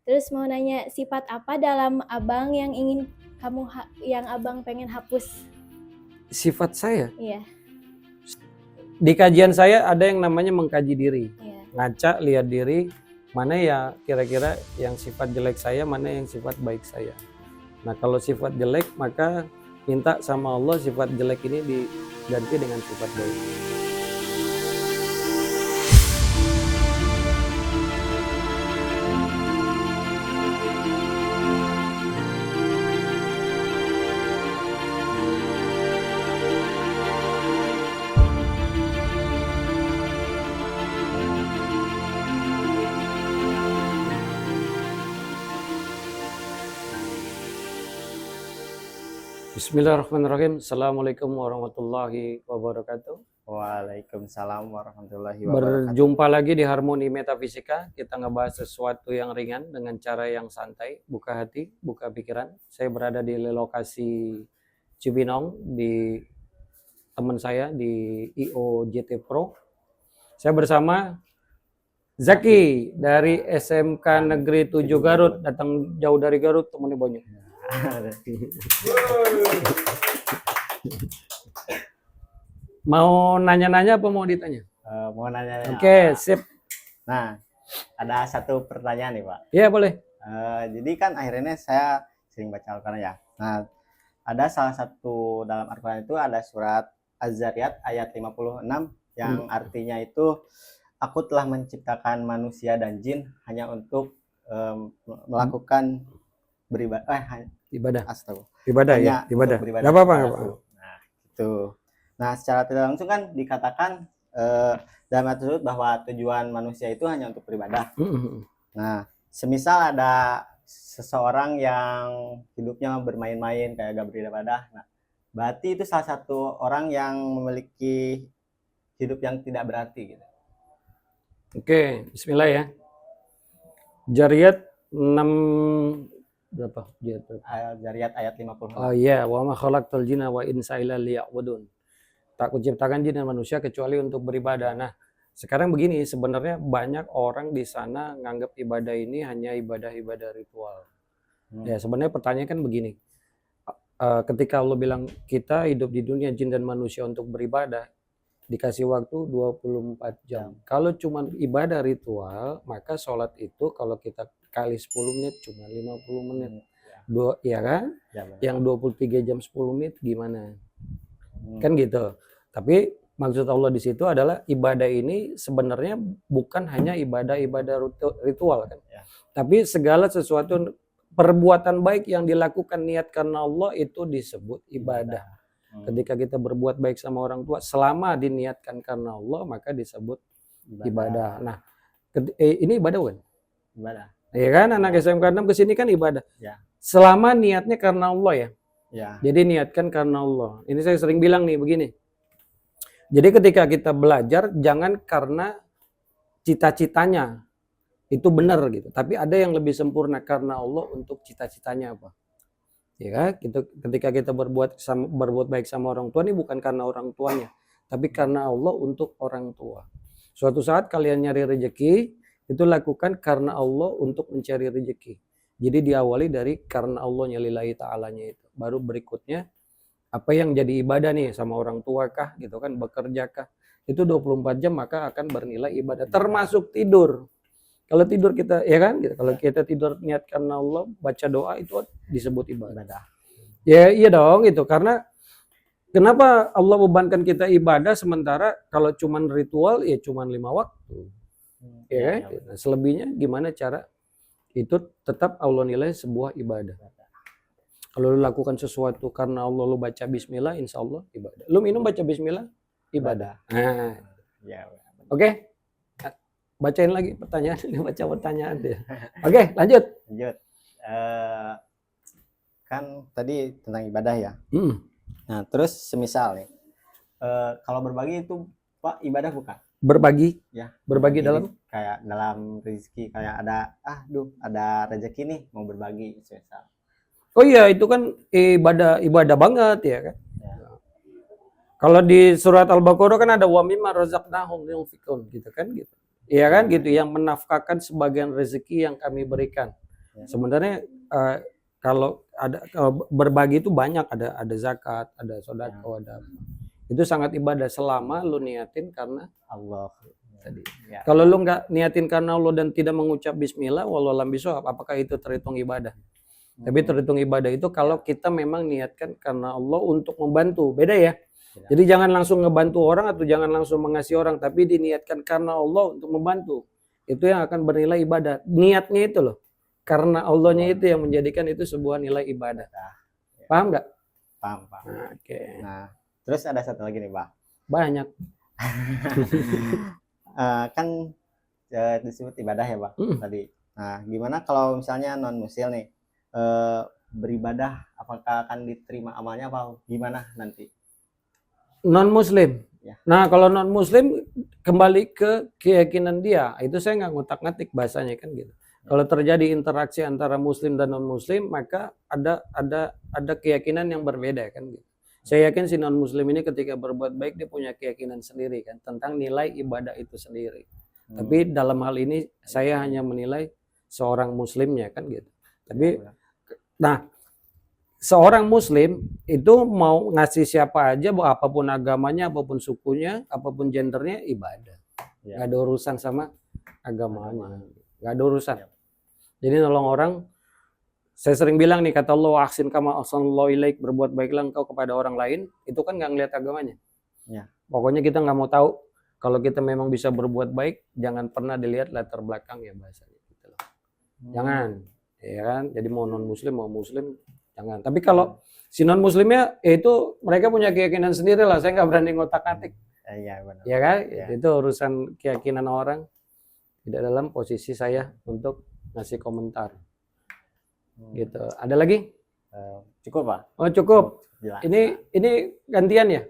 Terus mau nanya, sifat apa dalam abang yang ingin yang abang pengen hapus? Sifat saya? Iya. Di kajian saya ada yang namanya mengkaji diri. Iya. Ngaca, lihat diri, mana ya kira-kira yang sifat jelek saya, mana yang sifat baik saya. Nah kalau sifat jelek maka minta sama Allah sifat jelek ini diganti dengan sifat baik. Bismillahirrahmanirrahim. Assalamualaikum warahmatullahi wabarakatuh. Waalaikumsalam warahmatullahi wabarakatuh. Berjumpa lagi di Harmoni Metafisika. Kita ngebahas sesuatu yang ringan dengan cara yang santai. Buka hati, buka pikiran. Saya berada di lokasi Cibinong di teman saya di IOJT Pro. Saya bersama Zaki dari SMK Negeri 7 Garut. Datang jauh dari Garut, temennya banyak. Mau nanya-nanya apa mau ditanya? Mau nanya. Oke, sip. Nah, ada satu pertanyaan nih Pak. Iya boleh. Jadi kan akhirnya saya sering baca Al-Quran ya. Nah, ada salah satu dalam Al-Quran itu ada surat Az-Zariyat ayat 56 yang artinya itu, aku telah menciptakan manusia dan jin hanya untuk melakukan ibadah. Ibadah ya, ibadah. Gak apa-apa. Nah, itu. Nah, secara tidak langsung kan dikatakan dalam ayat tersebut bahwa tujuan manusia itu hanya untuk beribadah. Nah, semisal ada seseorang yang hidupnya bermain-main kayak gak beribadah, nah, berarti itu salah satu orang yang memiliki hidup yang tidak berarti gitu. Oke, bismillah ya. Zariyat 6 berapa? Zariyat ayat 56. Oh iya, wa ma khalaqtul jinna wa insa illa liya'budun. Tak kuciptakan jin dan manusia kecuali untuk beribadah. Nah, sekarang begini, sebenarnya banyak orang di sana nganggap ibadah ini hanya ibadah-ibadah ritual. Ya, sebenarnya pertanyaan kan begini. Ketika Allah bilang kita hidup di dunia jin dan manusia untuk beribadah, dikasih waktu 24 jam. Kalau cuma ibadah ritual, maka sholat itu kalau kita kali 10 menit cuma 50 menit. Ya kan? Yang 23 jam 10 menit gimana? Kan gitu. Tapi maksud Allah di situ adalah ibadah ini sebenarnya bukan hanya ibadah-ibadah ritual kan. Tapi segala sesuatu perbuatan baik yang dilakukan niat karena Allah itu disebut ibadah. Ketika kita berbuat baik sama orang tua selama diniatkan karena Allah maka disebut ibadah. Nah, ini ibadah kan? Ibadah. Ya kan, anak SMK 6 kesini kan ibadah. Ya. Selama niatnya karena Allah ya. Ya. Jadi niatkan karena Allah. Ini saya sering bilang nih begini. Jadi ketika kita belajar jangan karena cita-citanya itu benar gitu. Tapi ada yang lebih sempurna karena Allah untuk cita-citanya apa? Ya kan? Ketika kita berbuat baik sama orang tua ini bukan karena orang tuanya, tapi karena Allah untuk orang tua. Suatu saat kalian nyari rezeki itu lakukan karena Allah untuk mencari rezeki. Jadi diawali dari karena Allahnya lillahi ta'alanya itu. Baru berikutnya apa yang jadi ibadah nih sama orang tua kah gitu kan, bekerja kah. Itu 24 jam maka akan bernilai ibadah. Termasuk tidur. Kalau tidur kita ya kan gitu. Kalau kita tidur niat karena Allah, baca doa itu disebut ibadah. Ya iya dong gitu. Karena kenapa Allah bebankan kita ibadah sementara kalau cuman ritual ya cuman 5 waktu. Ya, nah, selebihnya gimana cara itu tetap Allah nilai sebuah ibadah. Kalau lu lakukan sesuatu karena Allah, lu baca bismillah, insya Allah ibadah. Lu minum baca bismillah, ibadah. Nah, ya. Oke. Bacain lagi pertanyaan, baca pertanyaan dia. Oke, lanjut. Kan tadi tentang ibadah ya. Nah, terus semisal nih, kalau berbagi itu Pak ibadah bukan? Berbagi ya, berbagi dalam kayak dalam rezeki, kayak ada rezeki nih mau berbagi misal. Oh iya itu kan ibadah banget ya kan ya. Kalau di surat Al-Baqarah kan ada wa mimma razaqnahum yunfiqun gitu kan gitu. Iya kan gitu, yang menafkahkan sebagian rezeki yang kami berikan. Ya. Sebenarnya kalau berbagi itu banyak, ada zakat, ada sedekah, ada itu sangat ibadah selama lu niatin karena Allah. tadi. Ya. Kalau lu nggak niatin karena Allah dan tidak mengucap bismillah, wallahu a'lam bishawab, apakah itu terhitung ibadah? Tapi terhitung ibadah itu kalau kita memang niatkan karena Allah untuk membantu. Beda ya. Jadi jangan langsung ngebantu orang atau jangan langsung mengasihi orang, tapi diniatkan karena Allah untuk membantu. Itu yang akan bernilai ibadah. Niatnya itu loh. Karena Allahnya itu yang menjadikan itu sebuah nilai ibadah. Paham nggak? Paham. Oke. Nah, terus ada satu lagi nih, Pak. Banyak. Kan disebut ibadah ya, Pak, tadi. Nah, gimana kalau misalnya non muslim nih beribadah, apakah akan diterima amalnya apa gimana nanti? Non muslim. Ya. Nah, kalau non muslim kembali ke keyakinan dia. Itu saya nggak ngutak-ngatik bahasanya kan gitu. Kalau terjadi interaksi antara muslim dan non muslim, maka ada keyakinan yang berbeda kan gitu. Saya yakin si non muslim ini ketika berbuat baik dia punya keyakinan sendiri kan tentang nilai ibadah itu sendiri. Tapi dalam hal ini saya hanya menilai seorang muslimnya kan gitu. Tapi nah, seorang muslim itu mau ngasih siapa aja, apapun agamanya, apapun sukunya, apapun gendernya, ibadah. Ya. Gak ada urusan sama agamanya. Gak ada urusan. Jadi nolong orang, saya sering bilang nih, kata Allah, ahsin kama ahsanallahu ilaik, berbuat baiklah engkau kepada orang lain, itu kan gak ngeliat agamanya. Ya. Pokoknya kita gak mau tahu, kalau kita memang bisa berbuat baik, jangan pernah dilihat latar belakang ya bahasanya. Gitu loh. Jangan, ya kan? Jadi mau non muslim, mau muslim, jangan. Tapi kalau si non muslimnya, itu mereka punya keyakinan sendiri lah, saya gak berani ngotak-atik. Iya, benar. Ya kan? Ya. Itu urusan keyakinan orang, tidak dalam posisi saya untuk ngasih komentar. Gitu. Ada lagi? Cukup, Pak? Oh, cukup. Jelas. Ini gantian ya?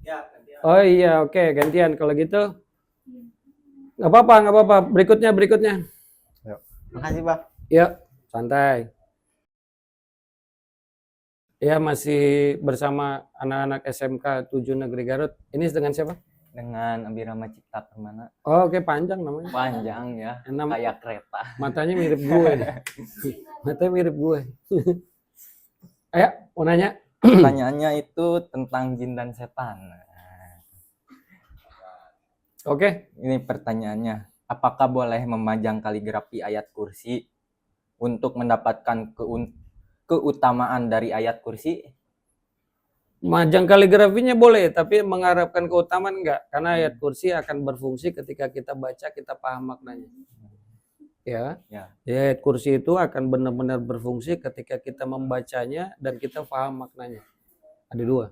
Ya, gantian. Oh iya, oke, gantian. Kalau gitu nggak apa-apa. Berikutnya. Yuk. Makasih, Pak. Ya, santai. Ya, masih bersama anak-anak SMK 7 Negeri Garut. Ini dengan siapa? Dengan Abirama Cipta Permana. Oh, oke, panjang namanya. Panjang ya, kayak kereta. Matanya mirip gue. Matanya mirip gue. Ayo, mau nanya. Pertanyaannya itu tentang jin dan setan. Oke. Ini pertanyaannya. Apakah boleh memajang kaligrafi ayat kursi untuk mendapatkan keutamaan dari ayat kursi? Majang kaligrafinya boleh, tapi mengharapkan keutamaan enggak. Karena ayat kursi akan berfungsi ketika kita baca, kita paham maknanya. Ya. Ayat kursi itu akan benar-benar berfungsi ketika kita membacanya dan kita paham maknanya. Ada dua.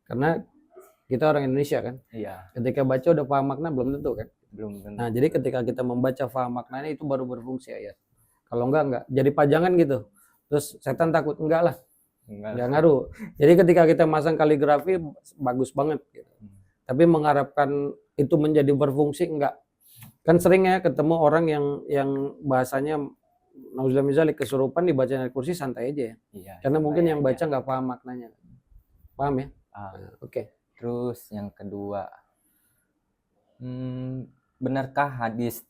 Karena kita orang Indonesia kan. Iya. Ketika baca udah paham makna belum tentu kan. Belum tentu. Nah, jadi ketika kita membaca paham maknanya itu baru berfungsi ayat. Kalau enggak. Jadi pajangan gitu. Terus setan takut, enggak lah. Enggak ngaruh. Jadi ketika kita masang kaligrafi bagus banget gitu. Tapi mengharapkan itu menjadi berfungsi enggak. Kan sering ya ketemu orang yang bahasanya nauzubillah kesurupan dibaca ayat kursi santai aja ya. Iya, karena mungkin yang baca enggak paham maknanya. Paham ya? Oke. Terus yang kedua. Benarkah hadis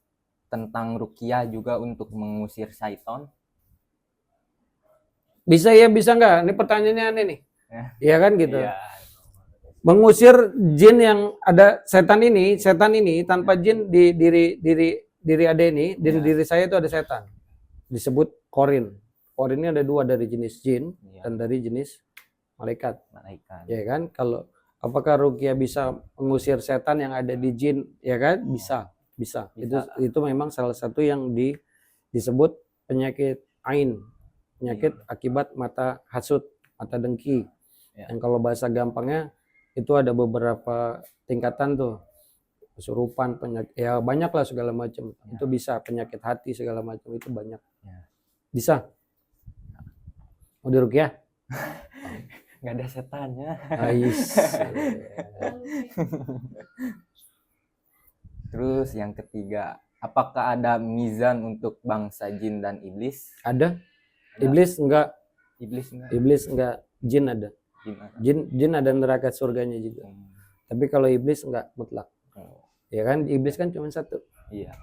tentang ruqyah juga untuk mengusir syaitan? Bisa ya, bisa enggak? Ini pertanyaannya aneh nih. Iya kan gitu. Iya. Mengusir jin yang ada setan ini tanpa jin di diri ada ini, diri saya itu ada setan. Disebut korin. Korin ini ada dua, dari jenis jin dan dari jenis malaikat. Ya kan? Kalau apakah ruqyah bisa mengusir setan yang ada di jin? Ya kan? Bisa. Itu memang salah satu yang disebut penyakit ain. Penyakit akibat mata hasut, mata dengki. Yang kalau bahasa gampangnya itu ada beberapa tingkatan tuh. Kesurupan, penyakit, ya banyak lah segala macam. Itu bisa, penyakit hati segala macam itu banyak. Bisa. Mau diruqyah? Nggak ada setannya. Terus yang ketiga, apakah ada mizan untuk bangsa jin dan iblis? Ada. Iblis enggak. Iblis enggak. Jin ada. Jin ada neraka surganya juga. Tapi kalau iblis enggak mutlak. Ya kan, iblis kan cuma satu. Iya.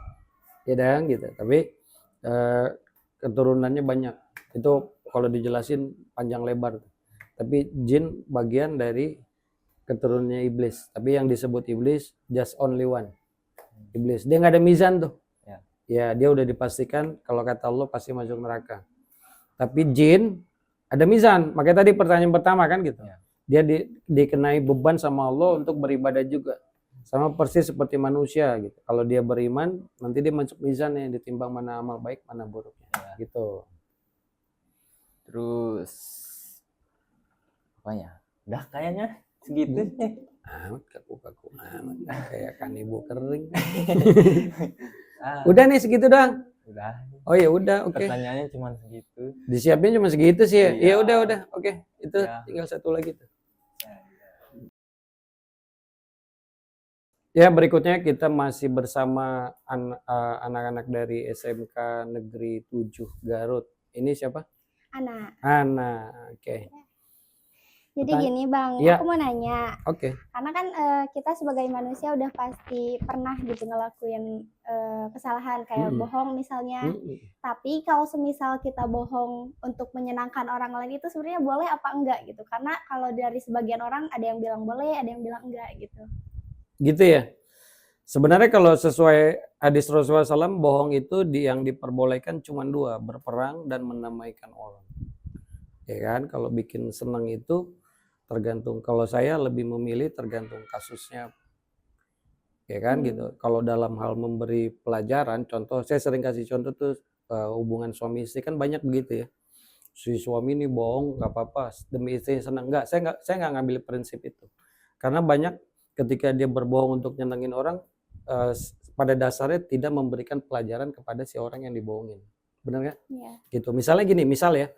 Ya dan gitu. Tapi keturunannya banyak. Itu kalau dijelasin panjang lebar. Tapi jin bagian dari keturunannya iblis. Tapi yang disebut iblis just only one. Iblis. Dia nggak ada mizan tuh. Ya dia udah dipastikan kalau kata Allah pasti masuk neraka. Tapi jin ada mizan. Makanya tadi pertanyaan pertama kan gitu. Dia dikenai beban sama Allah untuk beribadah juga. Sama persis seperti manusia gitu. Kalau dia beriman, nanti dia masuk mizan yang ditimbang mana amal baik, mana buruknya. Gitu. Terus apa ya? Udah kayaknya segitu sih. Amat kaku-kaku amat. Kayak kan ibu kering. Ah, Udah nih segitu doang. udah. Oh ya udah, oke. Pertanyaannya cuma segitu. Disiapin cuma segitu sih ya. Iya. Ya udah, oke. Itu Iya. tinggal satu lagi tuh. Ya, berikutnya kita masih bersama anak-anak dari SMK Negeri 7 Garut. Ini siapa? Ana. Ana. Oke. Jadi Pertanya- gini Bang, Iya. aku mau nanya. Oke. Karena kan kita sebagai manusia udah pasti pernah gitu ngelakuin kesalahan kayak Mm-mm. bohong misalnya. Mm-mm. Tapi kalau semisal kita bohong untuk menyenangkan orang lain itu sebenarnya boleh apa enggak gitu? Karena kalau dari sebagian orang ada yang bilang boleh, ada yang bilang enggak gitu. Gitu ya. Sebenarnya kalau sesuai hadis Rasulullah SAW, bohong itu yang diperbolehkan cuma dua, berperang dan menamaikan orang. Ya kan, kalau bikin senang itu tergantung. Kalau saya lebih memilih tergantung kasusnya. Ya kan gitu. Kalau dalam hal memberi pelajaran, contoh saya sering kasih contoh tuh hubungan suami istri kan banyak begitu ya. Si suami ini bohong nggak apa-apa demi istri senang. Enggak, saya nggak ngambil prinsip itu. Karena banyak ketika dia berbohong untuk nyenengin orang, pada dasarnya tidak memberikan pelajaran kepada si orang yang dibohongin. Benar nggak? Iya. Gitu. Misalnya gini, misal ya.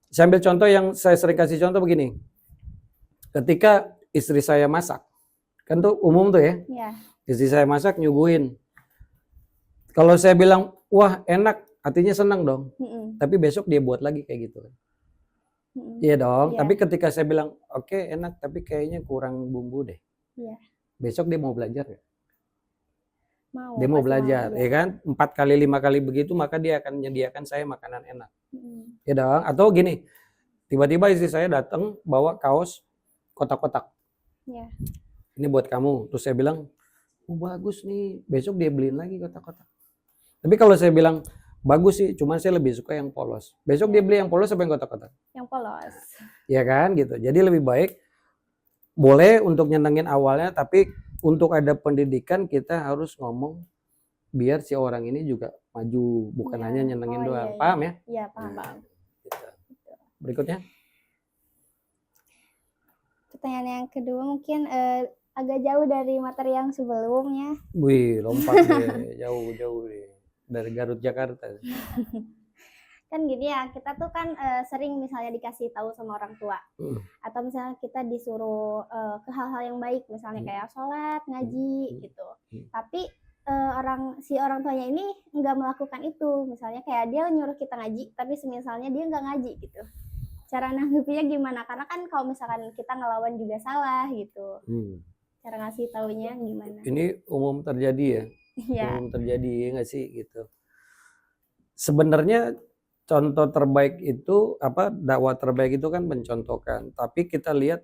Saya ambil contoh yang saya sering kasih contoh begini. Ketika istri saya masak, kan tuh umum tuh ya. Iya. Istri saya masak nyuguhin. Kalau saya bilang, wah enak, artinya senang dong. Mm-mm. Tapi besok dia buat lagi kayak gitu. Mm-mm. Iya dong. Iya. Tapi ketika saya bilang, oke enak, tapi kayaknya kurang bumbu deh. Iya. Besok dia mau belajar ya? Mau. Dia mau pasti belajar, mau, ya kan? 4 kali 5 kali begitu, maka dia akan menyediakan saya makanan enak. Mm-mm. Ya dong. Atau gini, tiba-tiba istri saya datang bawa kaos kotak-kotak. Iya. Ini buat kamu. Terus saya bilang, oh bagus nih. Besok dia beliin lagi kotak-kotak. Tapi kalau saya bilang, bagus sih, cuman saya lebih suka yang polos. Besok dia beli yang polos apa yang kotak-kotak? Yang polos. Ya kan gitu. Jadi lebih baik boleh untuk nyenengin awalnya, tapi untuk ada pendidikan kita harus ngomong biar si orang ini juga maju, bukan Iya. hanya nyenengin Oh, doang. iya, Paham ya? Iya, paham. Gitu. Berikutnya. Pertanyaan yang kedua mungkin agak jauh dari materi yang sebelumnya. Wih, lompat deh, jauh-jauh deh. Dari Garut Jakarta. Kan gini ya, kita tuh kan sering misalnya dikasih tahu sama orang tua. Atau misalnya kita disuruh ke hal-hal yang baik, misalnya kayak sholat, ngaji gitu. Tapi si orang tuanya ini nggak melakukan itu. Misalnya kayak dia nyuruh kita ngaji, tapi semisalnya dia nggak ngaji gitu. Cara nanggepinnya gimana? Karena kan kalau misalkan kita ngelawan juga salah gitu. Cara ngasih taunya gimana? Ini umum terjadi ya. Iya. Umum terjadi ya nggak sih gitu. Sebenarnya contoh terbaik itu dakwah terbaik itu kan mencontohkan. Tapi kita lihat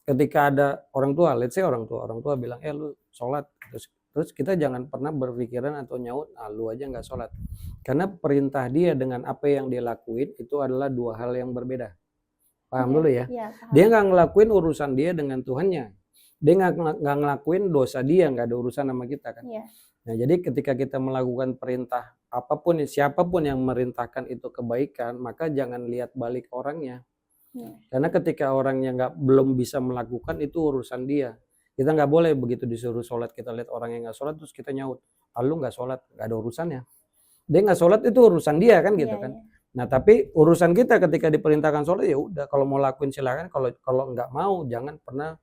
ketika ada orang tua, let's say orang tua bilang, lu sholat, terus kita jangan pernah berpikiran atau nyaut, lu aja nggak sholat. Karena perintah dia dengan apa yang dia lakuin itu adalah dua hal yang berbeda. Paham dulu ya? Iya, paham. Dia nggak ngelakuin urusan dia dengan Tuhannya. Dia nggak ngelakuin dosa dia, nggak ada urusan sama kita kan. Iya. Nah jadi ketika kita melakukan perintah apapun, siapapun yang merintahkan itu kebaikan, maka jangan lihat balik orangnya. Iya. Karena ketika orangnya belum bisa melakukan itu urusan dia. Kita nggak boleh begitu disuruh sholat, kita lihat orang yang nggak sholat terus kita nyaut, lu nggak sholat, nggak ada urusannya. Dia nggak sholat itu urusan dia kan gitu Iya, kan. iya. Nah tapi urusan kita ketika diperintahkan sholat ya udah, kalau mau lakuin silakan, kalau nggak mau jangan pernah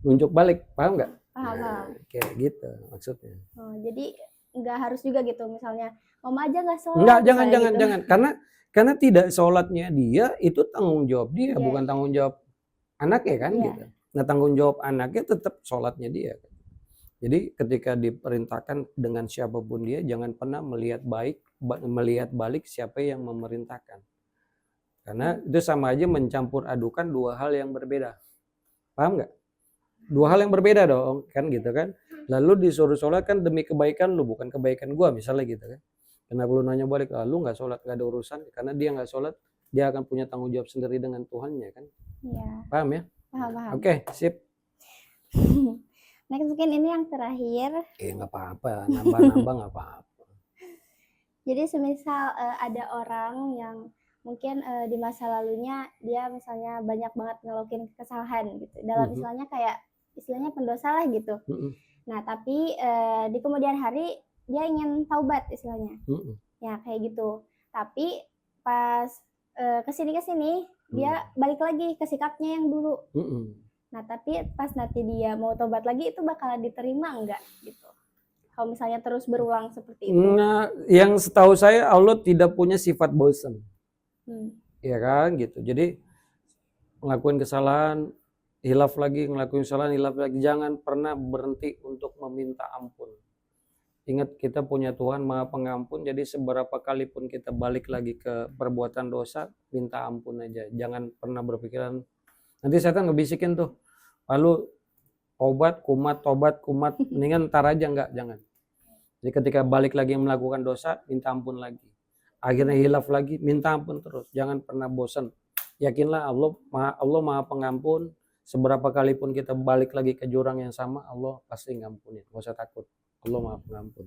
nunjuk balik, paham nggak? Paham, Nah, paham. kayak gitu maksudnya. Oh, jadi nggak harus juga gitu, misalnya mama aja nggak sholat. Enggak, jangan, misalnya jangan, gitu. jangan. Karena tidak sholatnya dia itu tanggung jawab dia, Iya. bukan tanggung jawab anaknya kan Iya. gitu. Nah tanggung jawab anaknya tetap sholatnya dia. Jadi ketika diperintahkan dengan siapapun dia, jangan pernah melihat baik melihat balik siapa yang memerintahkan. Karena itu sama aja mencampur adukan dua hal yang berbeda. Paham nggak? Dua hal yang berbeda dong, kan gitu kan. Lalu disuruh sholat kan demi kebaikan lu, bukan kebaikan gua misalnya gitu kan. Kenapa lu nanya balik, lu nggak sholat, nggak ada urusan. Karena dia nggak sholat, dia akan punya tanggung jawab sendiri dengan Tuhannya kan. Iya. Paham ya? Paham. Oke, sip. Next mungkin ini yang terakhir. Nggak apa-apa, nambah-nambah nggak apa-apa. Jadi semisal ada orang yang mungkin di masa lalunya dia misalnya banyak banget ngelukin kesalahan gitu. Dalam istilahnya pendosa lah gitu. Nah, tapi di kemudian hari dia ingin taubat istilahnya. Ya, kayak gitu. Tapi pas kesini dia balik lagi ke sikapnya yang dulu. Nah, tapi pas nanti dia mau tobat lagi itu bakalan diterima enggak gitu. Kalau misalnya terus berulang seperti itu. Nah, yang setahu saya Allah tidak punya sifat bosan. Ya kan gitu. Jadi ngelakuin kesalahan, hilaf lagi, ngelakuin kesalahan, hilaf lagi. Jangan pernah berhenti untuk meminta ampun. Ingat kita punya Tuhan Maha Pengampun, jadi seberapa kali pun kita balik lagi ke perbuatan dosa, minta ampun aja. Jangan pernah berpikiran, nanti setan ngebisikin tuh, lalu tobat, kumat, mendingan ntar aja, enggak, jangan. Jadi ketika balik lagi melakukan dosa, minta ampun lagi. Akhirnya hilaf lagi, minta ampun terus. Jangan pernah bosan. Yakinlah Allah Maha Pengampun, seberapa kali pun kita balik lagi ke jurang yang sama, Allah pasti ngampunin. Gak usah takut. Allah Maha Pengampun.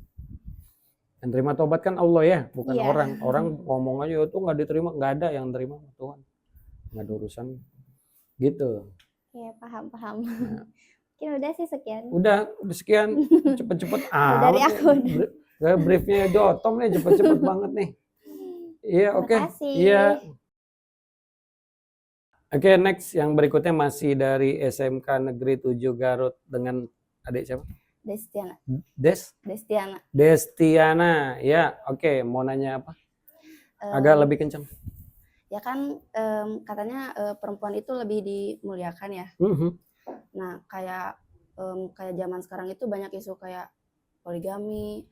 Yang terima tobat kan Allah ya, bukan orang. Orang ngomong aja itu nggak diterima, nggak ada yang terima Tuhan. Nggak ada urusan. Gitu. Ya, paham. Nah. Mungkin udah sih sekian. Udah sekian. Cepet-cepet. Dari aku. Briefnya Jotom nih, cepet-cepet banget nih. Iya, oke. Iya. Oke, next yang berikutnya masih dari SMK Negeri 7 Garut dengan adik siapa? Destiana. Destiana, ya, oke. Mau nanya apa? Agak lebih kencang. Ya kan katanya perempuan itu lebih dimuliakan ya. Nah kayak zaman sekarang itu banyak isu kayak poligami.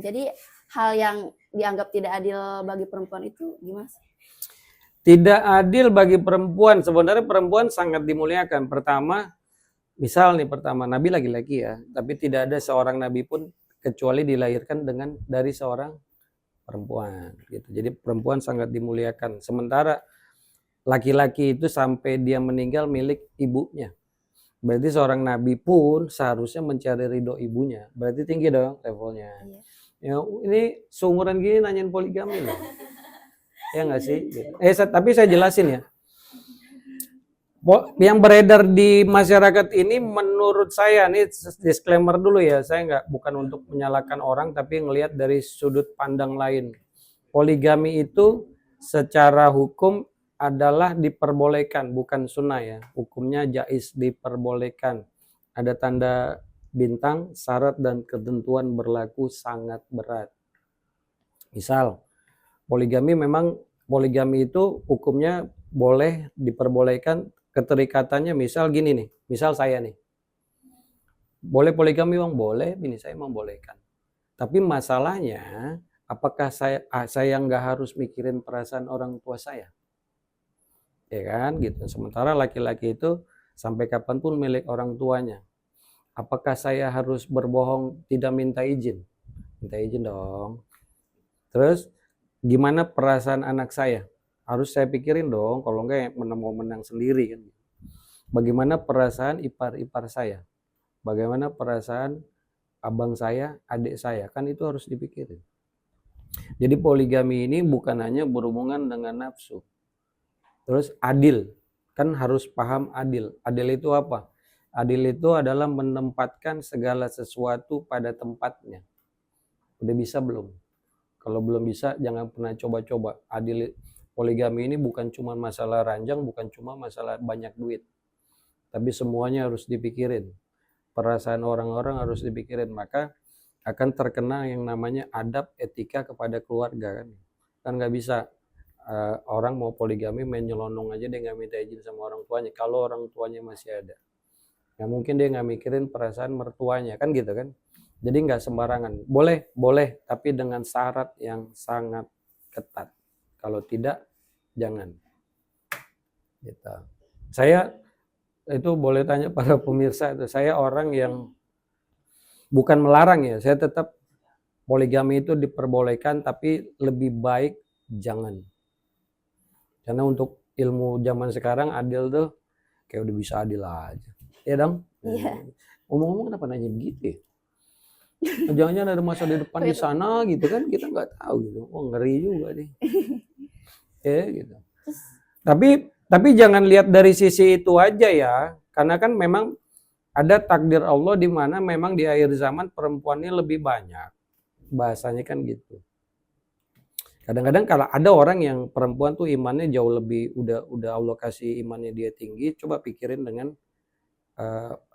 Jadi hal yang dianggap tidak adil bagi perempuan itu gimana sih? Tidak adil bagi perempuan. Sebenarnya perempuan sangat dimuliakan. Pertama, Nabi laki-laki ya, tapi tidak ada seorang nabi pun kecuali dilahirkan dari seorang perempuan gitu. Jadi perempuan sangat dimuliakan. Sementara laki-laki itu sampai dia meninggal milik ibunya. Berarti seorang nabi pun seharusnya mencari ridho ibunya. Berarti tinggi dong levelnya. Ya, ini seumuran gini nanyain poligami loh. Ya nggak sih? Tapi saya jelasin ya. Yang beredar di masyarakat ini menurut saya, nih disclaimer dulu ya, saya bukan untuk menyalahkan orang, tapi ngelihat dari sudut pandang lain. Poligami itu secara hukum adalah diperbolehkan, bukan sunnah ya. Hukumnya jaiz, diperbolehkan. Ada tanda bintang, syarat dan ketentuan berlaku sangat berat. Misal, poligami itu hukumnya boleh diperbolehkan. Keterikatannya misal gini nih, misal saya nih, boleh poligami bang? Boleh, bini saya membolehkan. Tapi masalahnya, apakah saya nggak harus mikirin perasaan orang tua saya? Ya kan, gitu. Sementara laki-laki itu sampai kapanpun milik orang tuanya. Apakah saya harus berbohong tidak minta izin? Minta izin dong. Terus, gimana perasaan anak saya? Harus saya pikirin dong, kalau enggak mau menang sendiri kan. Bagaimana perasaan ipar-ipar saya? Bagaimana perasaan abang saya, adik saya? Kan itu harus dipikirin. Jadi poligami ini bukan hanya berhubungan dengan nafsu. Terus adil, kan harus paham adil. Adil itu apa? Adil itu adalah menempatkan segala sesuatu pada tempatnya. Udah bisa belum? Kalau belum bisa, jangan pernah coba-coba. Adil poligami ini bukan cuma masalah ranjang, bukan cuma masalah banyak duit. Tapi semuanya harus dipikirin. Perasaan orang-orang harus dipikirin. Maka akan terkena yang namanya adab etika kepada keluarga. Kan nggak bisa orang mau poligami main nyelonong aja, dia nggak minta izin sama orang tuanya. Kalau orang tuanya masih ada. Ya mungkin dia nggak mikirin perasaan mertuanya. Kan gitu kan. Jadi nggak sembarangan. Boleh, tapi dengan syarat yang sangat ketat. Kalau tidak, jangan. Gitu. Saya itu boleh tanya para pemirsa, saya orang yang bukan melarang ya, saya tetap poligami itu diperbolehkan, tapi lebih baik jangan. Karena untuk ilmu zaman sekarang adil tuh kayak udah bisa adil aja. Ya dong? Iya. Ngomong-ngomong kenapa nanya begitu ya? Jangan-jangan ada masa di depan di sana gitu kan, kita nggak tahu gitu. Oh ngeri juga nih. Gitu. Tapi jangan lihat dari sisi itu aja ya, karena kan memang ada takdir Allah di mana memang di akhir zaman perempuannya lebih banyak. Bahasanya kan gitu. Kadang-kadang kalau ada orang yang perempuan tuh imannya jauh lebih udah Allah kasih imannya dia tinggi, coba pikirin dengan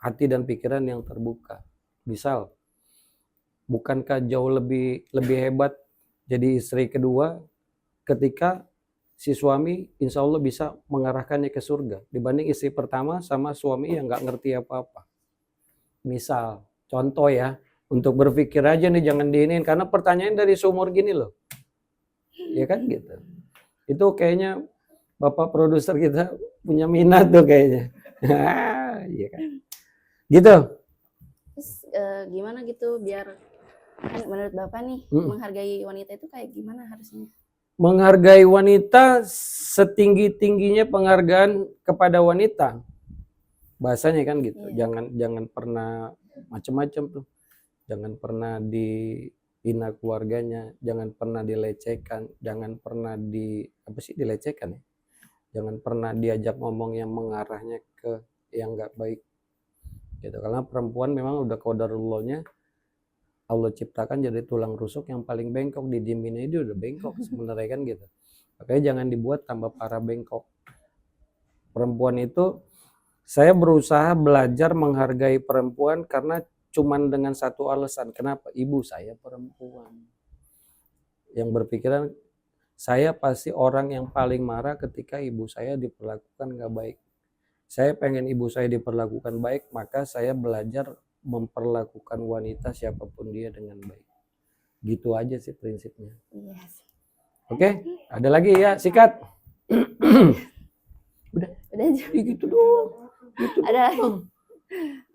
hati dan pikiran yang terbuka. Misal, bukankah jauh lebih hebat jadi istri kedua ketika si suami insya Allah bisa mengarahkannya ke surga dibanding istri pertama sama suami yang nggak ngerti apa-apa. Misal, contoh ya, untuk berpikir aja nih, jangan diinin karena pertanyaan dari seumur gini loh. Ya kan gitu. Itu kayaknya Bapak produser kita punya minat tuh kayaknya. Iya kan. Gitu. Terus gimana gitu biar kan menurut Bapak nih menghargai wanita itu kayak gimana harusnya? Menghargai wanita setinggi-tingginya penghargaan kepada wanita. Bahasanya kan gitu. Iya. Jangan pernah macam-macam tuh. Jangan pernah dihina keluarganya, jangan pernah dilecehkan, jangan pernah dilecehkan ya. Jangan pernah diajak ngomong yang mengarahnya ke yang enggak baik. Gitu. Karena perempuan memang udah qadarullahnya Allah ciptakan jadi tulang rusuk yang paling bengkok, didiemin dia udah bengkok sebenarnya kan gitu. Makanya jangan dibuat tambah parah bengkok. Perempuan itu saya berusaha belajar menghargai perempuan karena cuman dengan satu alasan. Kenapa? Ibu saya perempuan. Yang berpikiran saya pasti orang yang paling marah ketika ibu saya diperlakukan gak baik. Saya pengen ibu saya diperlakukan baik, maka saya belajar memperlakukan wanita siapapun dia dengan baik. Gitu aja sih prinsipnya. Iya sih. Oke, ada lagi ya, sikat. Udah aja. Gitu doang. Gitu Ada. doang.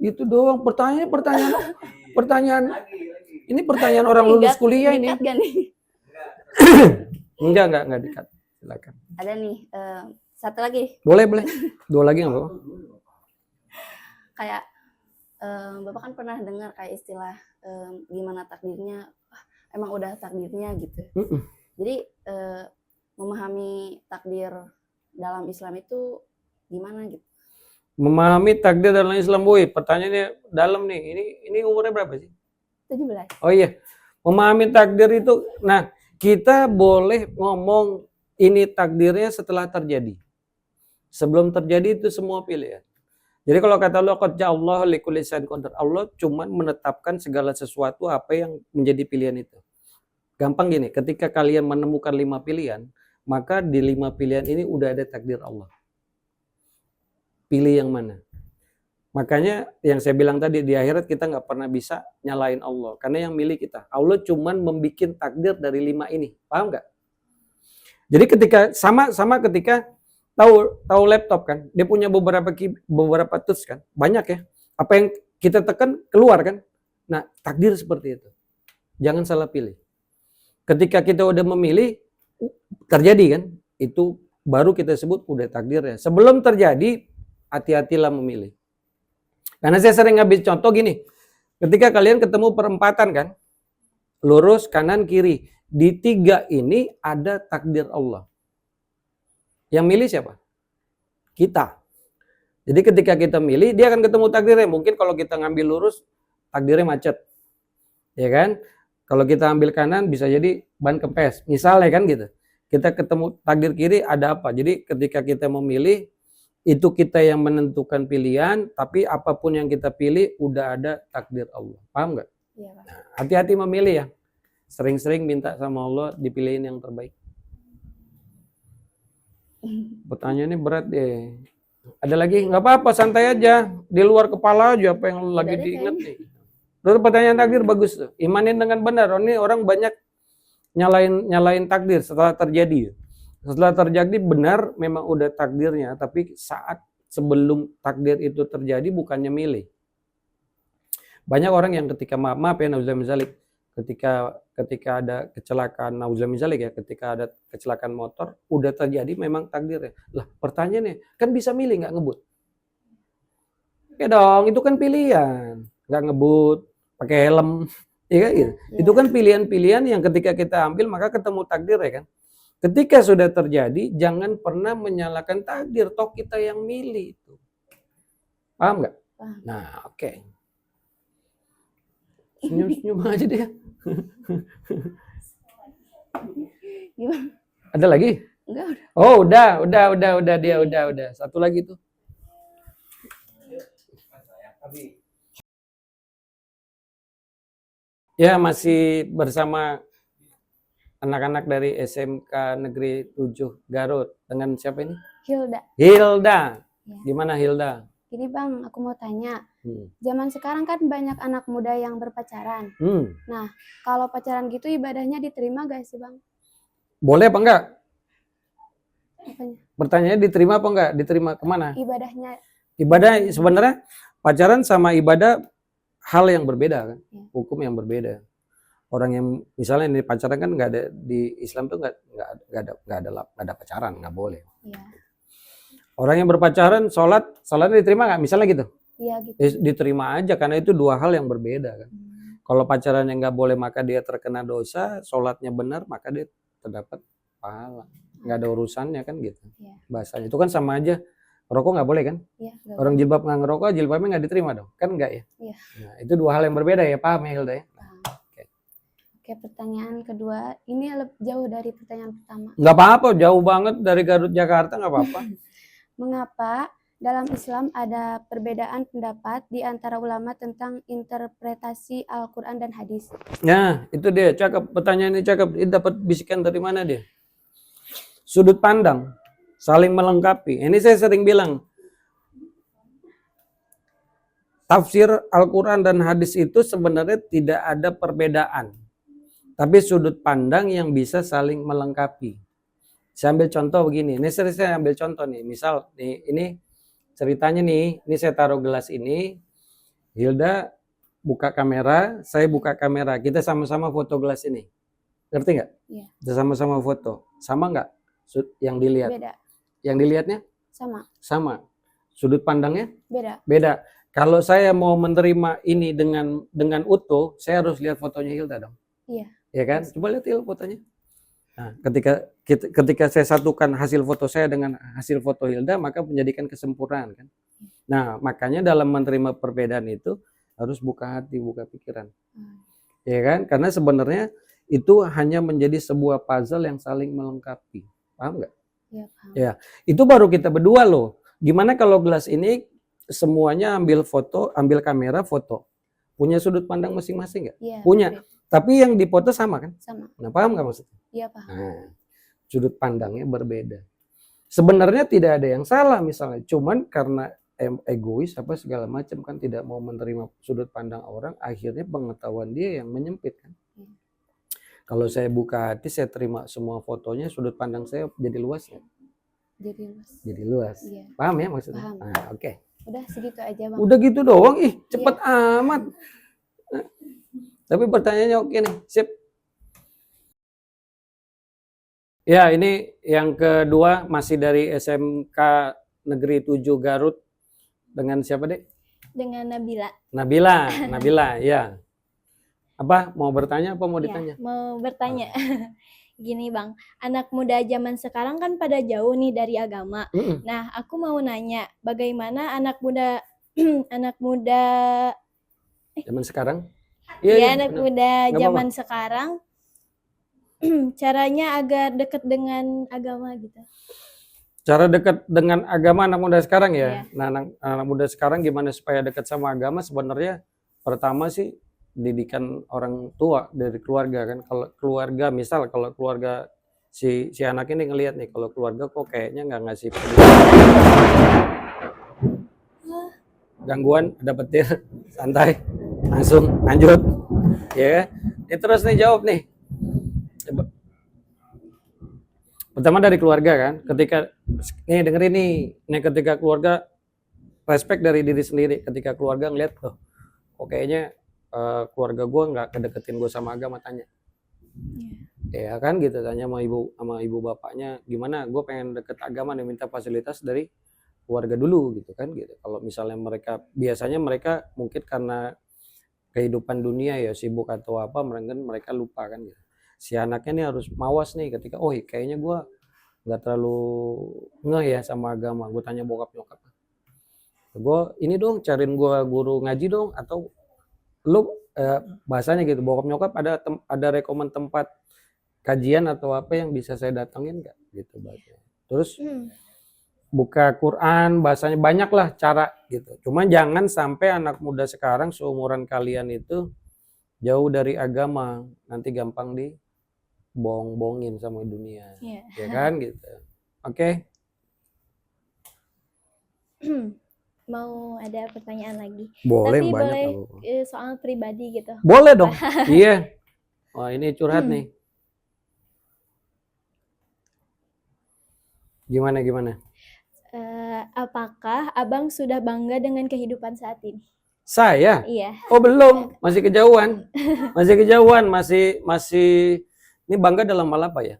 Gitu doang. Pertanyaan. Ini pertanyaan orang lulus kuliah ini. Dikat gak nih? Enggak dikat. Silakan. Ada nih, satu lagi. Boleh. Dua lagi enggak apa-apa. Kayak Bapak kan pernah dengar kayak istilah gimana takdirnya, emang udah takdirnya gitu. Jadi memahami takdir dalam Islam itu gimana gitu? Memahami takdir dalam Islam, boy. Pertanyaannya dalam nih. Ini umurnya berapa sih? 17. Oh iya. Memahami takdir itu, nah kita boleh ngomong ini takdirnya setelah terjadi. Sebelum terjadi itu semua pilihan. Jadi kalau kata Allah, qad ja'allahu likulli syai'in qadar. Allah cuma menetapkan segala sesuatu apa yang menjadi pilihan itu. Gampang gini, ketika kalian menemukan 5 pilihan, maka di 5 pilihan ini udah ada takdir Allah. Pilih yang mana? Makanya yang saya bilang tadi, di akhirat kita nggak pernah bisa nyalain Allah. Karena yang milih kita. Allah cuma membikin takdir dari 5 ini. Paham nggak? Jadi ketika, sama ketika tahu laptop kan, dia punya beberapa tools kan, banyak ya. Apa yang kita tekan keluar kan. Nah, takdir seperti itu. Jangan salah pilih. Ketika kita udah memilih, terjadi kan, itu baru kita sebut udah takdirnya. Sebelum terjadi, hati-hatilah memilih. Karena saya sering ngambil contoh gini, ketika kalian ketemu perempatan kan, lurus kanan kiri, di 3 ini ada takdir Allah. Yang milih siapa? Kita. Jadi ketika kita milih, dia akan ketemu takdirnya. Mungkin kalau kita ngambil lurus, takdirnya macet. Ya kan? Kalau kita ambil kanan, bisa jadi ban kempes. Misalnya kan gitu. Kita ketemu takdir kiri, ada apa? Jadi ketika kita memilih, itu kita yang menentukan pilihan, tapi apapun yang kita pilih, udah ada takdir Allah. Paham nggak? Iya, Pak. Nah, hati-hati memilih ya. Sering-sering minta sama Allah dipilihin yang terbaik. Pertanyaannya berat deh. Ada lagi? Nggak apa-apa, santai aja. Di luar kepala aja apa yang lagi diingat nih. Terus pertanyaan takdir bagus tuh. Imanin dengan benar. Ini orang banyak nyalain takdir setelah terjadi. Setelah terjadi benar memang udah takdirnya, tapi saat sebelum takdir itu terjadi bukannya milih. Banyak orang yang ketika maaf ya nauzubillah ketika ada kecelakaan nauzubillah ya, ketika ada kecelakaan motor udah terjadi memang takdirnya. Lah pertanyaannya kan bisa milih nggak ngebut? Ya dong, itu kan pilihan. Nggak ngebut, pakai helm, ya kan gitu. Itu kan pilihan-pilihan yang ketika kita ambil maka ketemu takdir ya kan. Ketika sudah terjadi, jangan pernah menyalahkan takdir, toh kita yang milih itu. Paham nggak? Paham. Nah, oke. Senyum-senyum aja deh. Gimana? Ada lagi? Enggak, udah. Oh, udah dia udah. Satu lagi tuh. Ya, masih bersama anak-anak dari SMK Negeri 7 Garut. Dengan siapa ini? Hilda. Hilda. Ya. Gimana Hilda? Gini Bang, aku mau tanya. Zaman sekarang kan banyak anak muda yang berpacaran. Nah, kalau pacaran gitu ibadahnya diterima gak sih Bang? Boleh apa enggak? Apanya? Pertanyaannya diterima apa enggak? Diterima kemana? Ibadahnya. Ibadah sebenarnya pacaran sama ibadah hal yang berbeda kan, Ya. hukum yang berbeda. Orang yang misalnya ini pacaran kan nggak ada di Islam tuh nggak ada pacaran, nggak boleh. Iya. Orang yang berpacaran sholatnya diterima nggak? Misalnya gitu, Iya gitu. diterima aja karena itu dua hal yang berbeda kan. Kalau pacaran yang nggak boleh maka dia terkena dosa, sholatnya benar maka dia terdapat pahala. Nggak ada urusannya kan gitu. Iya. Bahasanya itu kan sama aja. Rokok nggak boleh kan? Iya. Orang jilbab nggak ngerokok, jilbabnya nggak diterima dong, kan nggak ya? Iya. Nah, itu dua hal yang berbeda ya, paham ya Hilda ya? Oke, pertanyaan kedua. Ini jauh dari pertanyaan pertama. Nggak apa-apa, jauh banget dari Garut Jakarta nggak apa-apa. Mengapa dalam Islam ada perbedaan pendapat di antara ulama tentang interpretasi Al-Quran dan hadis? Nah, itu dia, cakep. Pertanyaan ini cakep. Ini dapat bisikan dari mana dia? Sudut pandang, saling melengkapi. Ini saya sering bilang, tafsir Al-Quran dan hadis itu sebenarnya tidak ada perbedaan. Tapi sudut pandang yang bisa saling melengkapi. Saya ambil contoh begini, ini saya ambil contoh nih. Misal, nih, ini ceritanya nih, ini saya taruh gelas ini, Hilda buka kamera, saya buka kamera, kita sama-sama foto gelas ini. Ngerti nggak? Iya. Kita sama-sama foto. Sama nggak yang dilihat? Beda. Yang dilihatnya? Sama. Sama. Sudut pandangnya? Beda. Beda. Kalau saya mau menerima ini dengan utuh, saya harus lihat fotonya Hilda dong. Iya. Ya kan? Coba lihat Hilda fotonya. Nah, ketika saya satukan hasil foto saya dengan hasil foto Hilda, maka menjadikan kesempurnaan kan. Nah, makanya dalam menerima perbedaan itu harus buka hati, buka pikiran. Ya kan? Karena sebenarnya itu hanya menjadi sebuah puzzle yang saling melengkapi. Paham nggak? Iya, paham. Ya, itu baru kita berdua loh. Gimana kalau gelas ini semuanya ambil foto, ambil kamera foto. Punya sudut pandang masing-masing nggak? Iya. Punya. Beda. Tapi yang dipoto sama kan? Sama. Nah, paham nggak maksudnya? Iya, paham. Nah, sudut pandangnya berbeda. Sebenarnya tidak ada yang salah misalnya, cuman karena egois apa segala macam kan tidak mau menerima sudut pandang orang, akhirnya pengetahuan dia yang menyempit kan. Kalau saya buka hati, saya terima semua fotonya, sudut pandang saya jadi luas ya? Jadi luas. Jadi luas. Iya. Paham ya maksudnya? Paham. Nah, oke. Udah segitu aja Bang. Udah gitu doang, cepet amat. Nah, tapi pertanyaannya oke nih, sip. Ya, ini yang kedua masih dari SMK Negeri 7 Garut. Dengan siapa, Dek? Dengan Nabila. Nabila, ya. Apa, mau bertanya apa mau ditanya? Ya, mau bertanya. Gini Bang, anak muda zaman sekarang kan pada jauh nih dari agama. Nah, aku mau nanya, bagaimana anak muda Zaman sekarang? Iya, anak benar. muda Nggak zaman sekarang caranya agar dekat dengan agama gitu. Cara dekat dengan agama anak muda sekarang ya? Iya. Nah, anak muda sekarang gimana supaya dekat sama agama? Sebenarnya pertama sih didikan orang tua dari keluarga kan. Kalau keluarga, misal kalau keluarga si anak ini ngelihat nih, kalau keluarga kok kayaknya nggak ngasih gangguan, ada petir, santai. Langsung lanjut. Ya. Ini terus nih jawab nih. Coba. Pertama dari keluarga kan. Ketika nih dengerin nih ketika keluarga respect dari diri sendiri. Ketika keluarga ngeliat tuh, kok kayaknya keluarga gue nggak kedeketin gue sama agama, tanya. Ya kan gitu, tanya sama ibu bapaknya, gimana, gue pengen deket agama nih, minta fasilitas dari keluarga dulu gitu kan gitu. Kalau misalnya biasanya mereka mungkin karena kehidupan dunia ya sibuk atau apa, mereka lupa kan gitu. Si anaknya nih harus mawas nih ketika kayaknya gue nggak terlalu ngeh ya sama agama, gue tanya bokap nyokap, gue ini dong cariin gue guru ngaji dong, atau lu bahasanya gitu, bokap nyokap ada rekomen tempat kajian atau apa yang bisa saya datengin nggak gitu bahasanya. Terus buka Quran, bahasanya banyak lah cara gitu. Cuma jangan sampai anak muda sekarang seumuran kalian itu jauh dari agama, nanti gampang dibohong-bohongin sama dunia. Ya kan gitu. Oke. Mau ada pertanyaan lagi? Boleh, Tapi banyak. boleh soal pribadi gitu. Boleh dong. Iya. Wah, ini curhat nih. Gimana? Apakah abang sudah bangga dengan kehidupan saat ini? Saya? Iya. Oh belum, masih kejauhan. Masih ini bangga dalam hal apa ya?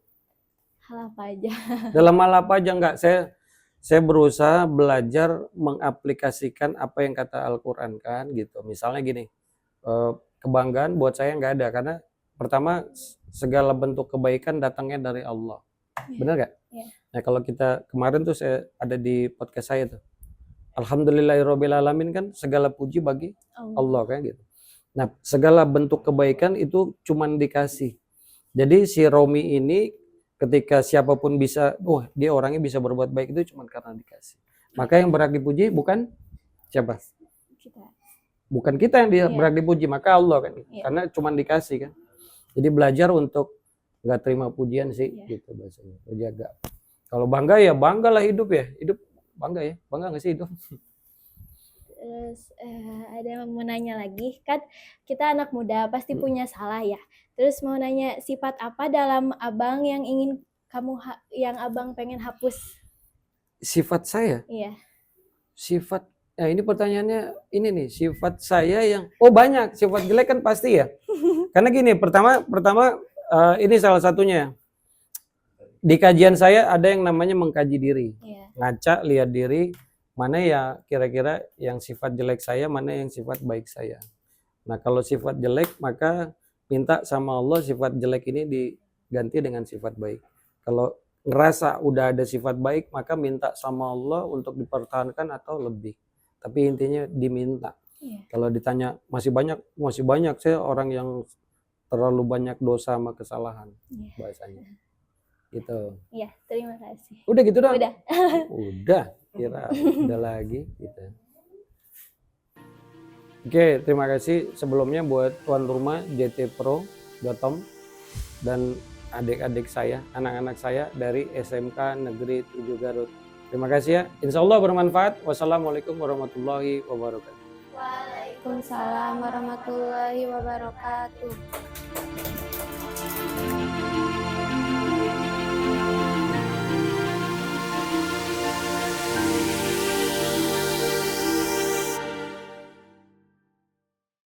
Hal apa aja? Dalam hal apa aja enggak. Saya berusaha belajar mengaplikasikan apa yang kata Al-Quran kan gitu. Misalnya gini, kebanggaan buat saya nggak ada, karena pertama segala bentuk kebaikan datangnya dari Allah. Benar nggak? Yeah. Nah kalau kita kemarin tuh saya ada di podcast saya tuh, Alhamdulillahirobbilalamin, kan segala puji bagi Allah kan gitu. Nah segala bentuk kebaikan itu cuman dikasih. Jadi si Romi ini ketika siapapun bisa, dia orangnya bisa berbuat baik itu cuman karena dikasih. Maka yang berhak dipuji bukan siapa? Kita. Bukan kita yang berhak dipuji, maka Allah kan. Karena cuman dikasih kan. Jadi belajar untuk nggak terima pujian sih, gitu bahasanya. Jaga. Kalau bangga ya banggalah hidup ya. Hidup bangga ya. Bangga nggak sih hidup? Terus ada yang mau nanya lagi, kan kita anak muda pasti punya salah ya. Terus mau nanya, sifat apa dalam abang yang ingin yang abang pengen hapus? Sifat saya? Iya. Sifat, ini pertanyaannya ini nih, sifat saya yang, banyak, sifat jelek kan pasti ya. Karena gini, pertama ini salah satunya. Di kajian saya ada yang namanya mengkaji diri. Ngaca, lihat diri, mana ya kira-kira yang sifat jelek saya, mana yang sifat baik saya. Nah kalau sifat jelek, maka minta sama Allah sifat jelek ini diganti dengan sifat baik. Kalau ngerasa udah ada sifat baik, maka minta sama Allah untuk dipertahankan atau lebih. Tapi intinya diminta. Kalau ditanya masih banyak, saya orang yang terlalu banyak dosa sama kesalahan, bahasanya. Gitu. Iya, terima kasih. Udah gitu dong? Udah. Udah, kira udah lagi gitu. Oke, terima kasih sebelumnya buat tuan rumah JT Pro Gotom dan adik-adik saya, anak-anak saya dari SMK Negeri 7 Garut. Terima kasih ya. Insya Allah bermanfaat. Wassalamualaikum warahmatullahi wabarakatuh. Waalaikumsalam warahmatullahi wabarakatuh.